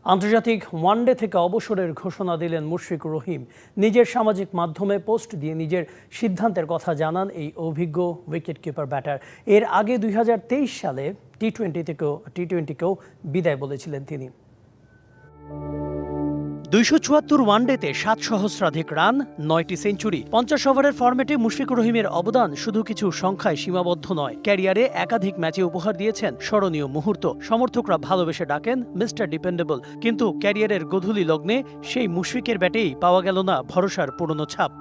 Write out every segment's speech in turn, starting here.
আন্তর্জাতিক ওয়ানডে থেকে অবসরের ঘোষণা দিলেন মুশফিকুর রহিম। নিজের সামাজিক মাধ্যমে পোস্ট দিয়ে নিজের সিদ্ধান্তের কথা জানান এই অভিজ্ঞ উইকেটকিপার ব্যাটার। এর আগে 2023 সালে টি-টোয়েন্টিকেও বিদায় বলেছিলেন তিনি। 274 ওয়ানডেতে 7 সহস্রাধিক রান, 9টি সেঞ্চুরি। 50 ওভারের ফরম্যাটে মুশফিকুর রহিমের অবদান শুধু কিছু সংখ্যায় সীমাবদ্ধ নয়। ক্যারিয়ারে একাধিক ম্যাচে উপহার দিয়েছেন স্মরণীয় মুহূর্ত। সমর্থকরা ভালোবেসে ডাকেন মিস্টার ডিপেন্ডেবল। কিন্তু ক্যারিয়ারের গোধূলি লগ্নে সেই মুশফিকের ব্যাটেই পাওয়া গেল না ভরসার পুরনো ছাপ।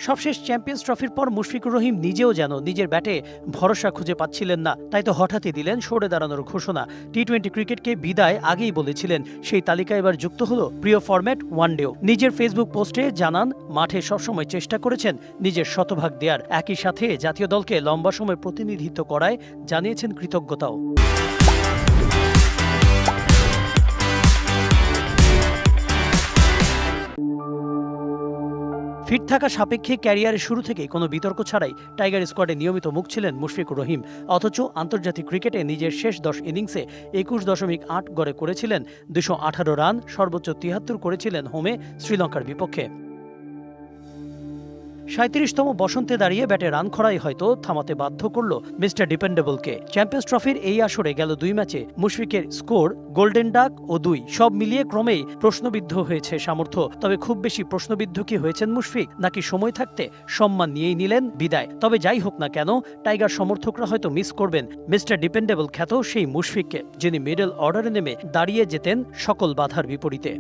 সবশেষ চ্যাম্পিয়ন্স ট্রফির পর মুশফিকুর রহিম নিজেও যেন নিজের ব্যাটে ভরসা খুঁজে পাচ্ছিলেন না। তাই তো হঠাৎই দিলেন সরে দাঁড়ানোর ঘোষণা। টি-20 ক্রিকেটকে বিদায় আগেই বলেছিলেন। সেই তালিকায় এবার যুক্ত হলো প্রিয় ফরম্যাট ওয়ানডেও। নিজের ফেসবুক পোস্টে জানান, মাঠে সবসময় চেষ্টা করেছেন নিজের শতভাগ দেয়ার। একই সাথে জাতীয় দলকে লম্বা সময় প্রতিনিধিত্ব করায় জানিয়েছেন কৃতজ্ঞতাও। ফিট থাকা সাপেক্ষে ক্যারিয়ারের শুরু থেকেই কোনো বিতর্ক ছাড়াই টাইগার স্কোয়াডে নিয়মিত মুখ ছিলেন মুশফিকুর রহিম। অথচ আন্তর্জাতিক ক্রিকেটে নিজের শেষ 10 ইনিংসে 21.8 গড়ে করেছিলেন 218 রান, সর্বোচ্চ 73 করেছিলেন হোমে শ্রীলঙ্কার বিপক্ষে। 37তম বসন্তে দাঁড়িয়ে ব্যাটে রান খরাই হয়তো থামাতে বাধ্য করল মিস্টার ডিপেন্ডেবলকে। চ্যাম্পিয়ন্স ট্রফির এই আসরে গেল 2 ম্যাচে মুশফিকের স্কোর গোল্ডেন ডাক ও 2, সব মিলিয়ে ক্রমেই প্রশ্নবিদ্ধ হয়েছে সামর্থ্য। তবে খুব বেশি প্রশ্নবিদ্ধ কি হয়েছেন মুশফিক, নাকি সময় থাকতে সম্মান নিয়েই নিলেন বিদায়? তবে যাই হোক না কেন, টাইগার সমর্থকরা হয়তো মিস করবেন মিস্টার ডিপেন্ডেবল খ্যাত সেই মুশফিককে, যিনি মিডল অর্ডারে নেমে দাঁড়িয়ে যেতেন সকল বাধার বিপরীতে।